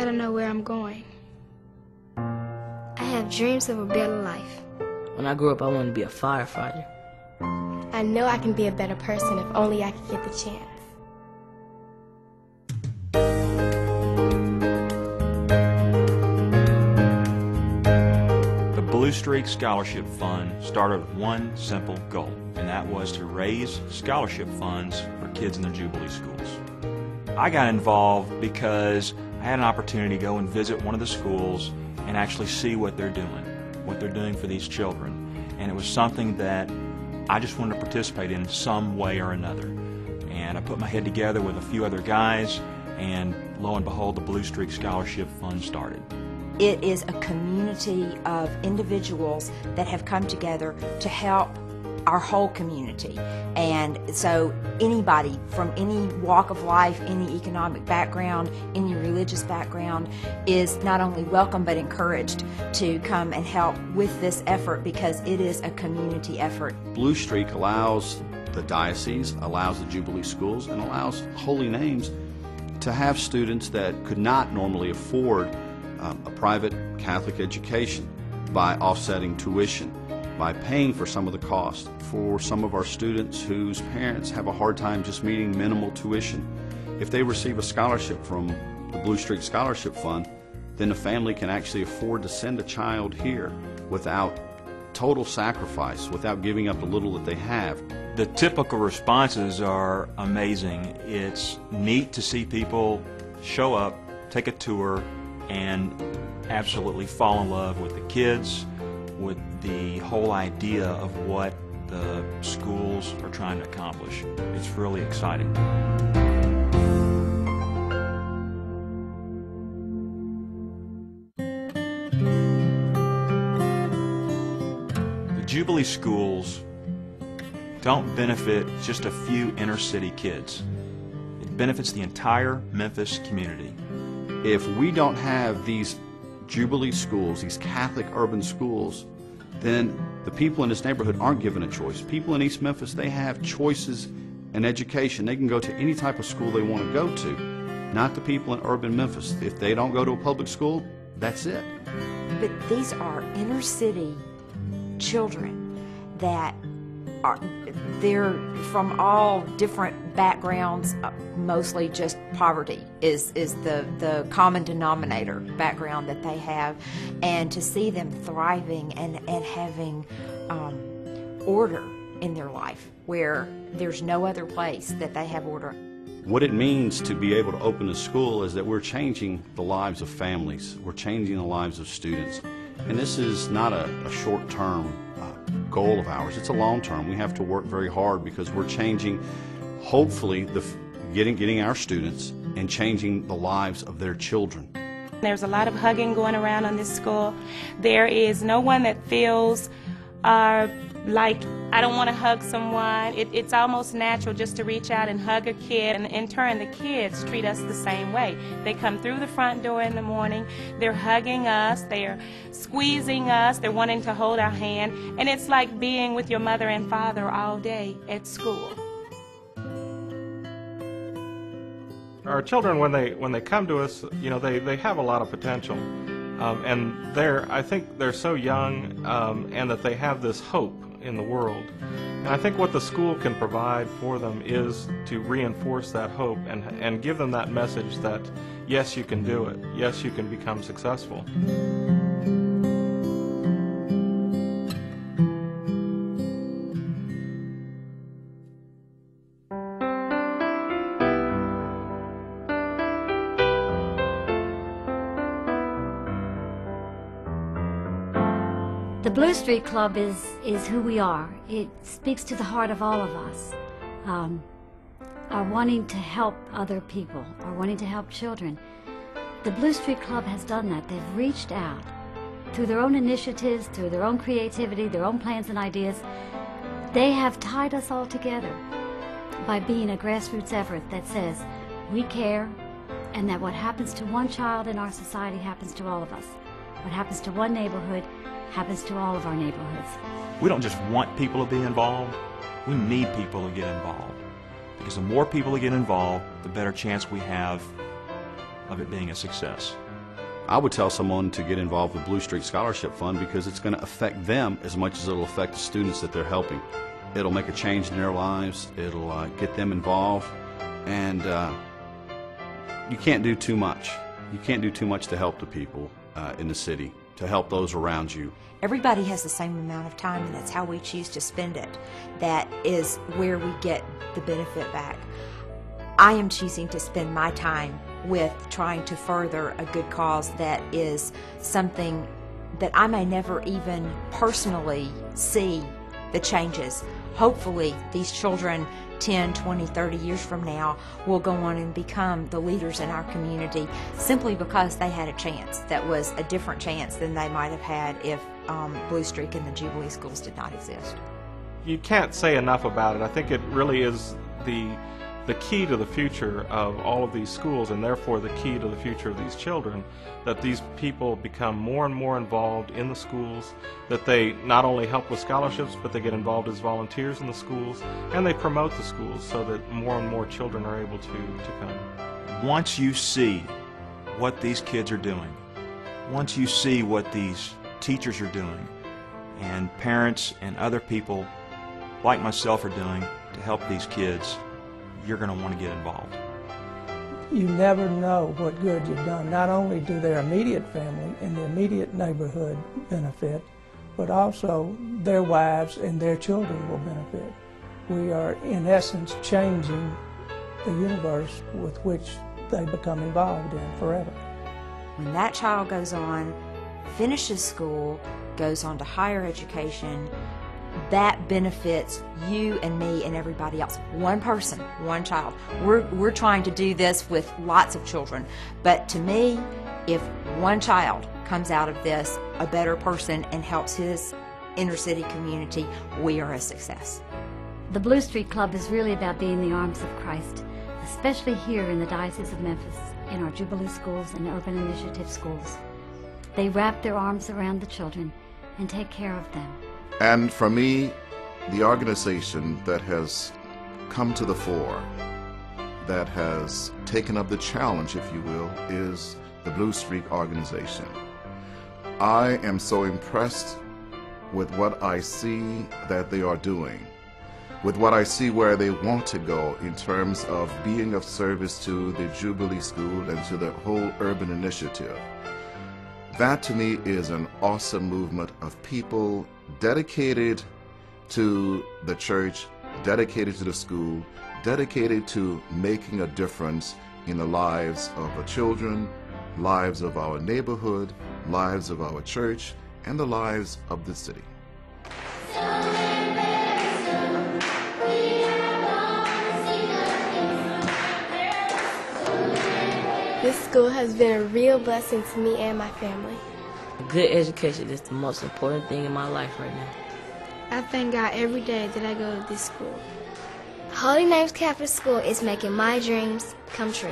I don't know where I'm going. I have dreams of a better life. When I grew up, I wanted to be a firefighter. I know I can be a better person if only I could get the chance. The Blue Streak Scholarship Fund started with one simple goal, and that was to raise scholarship funds for kids in the Jubilee schools. I got involved because I had an opportunity to go and visit one of the schools and actually see what they're doing for these children. And it was something that I just wanted to participate in some way or another. And I put my head together with a few other guys, and lo and behold, the Blue Streak Scholarship Fund started. It is a community of individuals that have come together to help our whole community. And so anybody from any walk of life, any economic background, any religious background is not only welcome but encouraged to come and help with this effort, because it is a community effort. Blue Streak allows the diocese, allows the Jubilee schools, and allows Holy Names to have students that could not normally afford a private Catholic education by offsetting tuition, by paying for some of the cost for some of our students whose parents have a hard time just meeting minimal tuition. If they receive a scholarship from the Blue Streak Scholarship Fund, then the family can actually afford to send a child here without total sacrifice, without giving up the little that they have. The typical responses are amazing. It's neat to see people show up, take a tour, and absolutely fall in love with the kids, with the whole idea of what the schools are trying to accomplish. It's really exciting. The Jubilee schools don't benefit just a few inner city kids. It benefits the entire Memphis community. If we don't have these Jubilee schools, these Catholic urban schools, then the people in this neighborhood aren't given a choice. People in East Memphis, they have choices in education. They can go to any type of school they want to go to. Not the people in urban Memphis. If they don't go to a public school, that's it. But these are inner city children that they're from all different backgrounds. Mostly just poverty is the common denominator background that they have, and to see them thriving and having order in their life where there's no other place that they have order. What it means to be able to open a school is that we're changing the lives of families. We're changing the lives of students. And this is not a short-term goal of ours. It's a long-term. We have to work very hard because we're changing, hopefully, getting our students and changing the lives of their children. There's a lot of hugging going around on this school. There is no one that feels like I don't want to hug someone. It's almost natural just to reach out and hug a kid, and in turn the kids treat us the same way. They come through the front door in the morning, they're hugging us, they're squeezing us, they're wanting to hold our hand, and it's like being with your mother and father all day at school. Our children, when they come to us, you know, they have a lot of potential, and I think they're so young, and that they have this hope in the world. And I think what the school can provide for them is to reinforce that hope and give them that message that yes, you can do it. Yes, you can become successful. The Blue Streak Club is who we are. It speaks to the heart of all of us. Are wanting to help other people, are wanting to help children. The Blue Streak Club has done that. They've reached out through their own initiatives, through their own creativity, their own plans and ideas. They have tied us all together by being a grassroots effort that says we care, and that what happens to one child in our society happens to all of us. What happens to one neighborhood happens to all of our neighborhoods. We don't just want people to be involved, we need people to get involved. Because the more people that get involved, the better chance we have of it being a success. I would tell someone to get involved with Blue Streak Scholarship Fund because it's going to affect them as much as it'll affect the students that they're helping. It'll make a change in their lives. It'll get them involved. And you can't do too much. You can't do too much to help the people in the city, to help those around you. Everybody has the same amount of time, and that's how we choose to spend it. That is where we get the benefit back. I am choosing to spend my time with trying to further a good cause that is something that I may never even personally see the changes. Hopefully these children 10, 20, 30 years from now will go on and become the leaders in our community simply because they had a chance that was a different chance than they might have had if Blue Streak and the Jubilee schools did not exist. You can't say enough about it. I think it really is the key to the future of all of these schools, and therefore the key to the future of these children, that these people become more and more involved in the schools, that they not only help with scholarships, but they get involved as volunteers in the schools, and they promote the schools so that more and more children are able to come. Once you see what these kids are doing, once you see what these teachers are doing, and parents and other people like myself are doing to help these kids, you're going to want to get involved. You never know what good you've done. Not only do their immediate family and the immediate neighborhood benefit, but also their wives and their children will benefit. We are, in essence, changing the universe with which they become involved in forever. When that child goes on, finishes school, goes on to higher education, that benefits you and me and everybody else. One person, one child. We're trying to do this with lots of children, but to me, if one child comes out of this a better person and helps his inner city community, we are a success. The Blue Streak Club is really about being the arms of Christ, especially here in the Diocese of Memphis, in our Jubilee schools and urban initiative schools. They wrap their arms around the children and take care of them. And for me, the organization that has come to the fore, that has taken up the challenge, if you will, is the Blue Streak organization. I am so impressed with what I see that they are doing, with what I see where they want to go in terms of being of service to the Jubilee School and to the whole urban initiative. That to me is an awesome movement of people dedicated to the church, dedicated to the school, dedicated to making a difference in the lives of our children, lives of our neighborhood, lives of our church, and the lives of the city. This school has been a real blessing to me and my family. A good education is the most important thing in my life right now. I thank God every day that I go to this school. Holy Names Catholic School is making my dreams come true.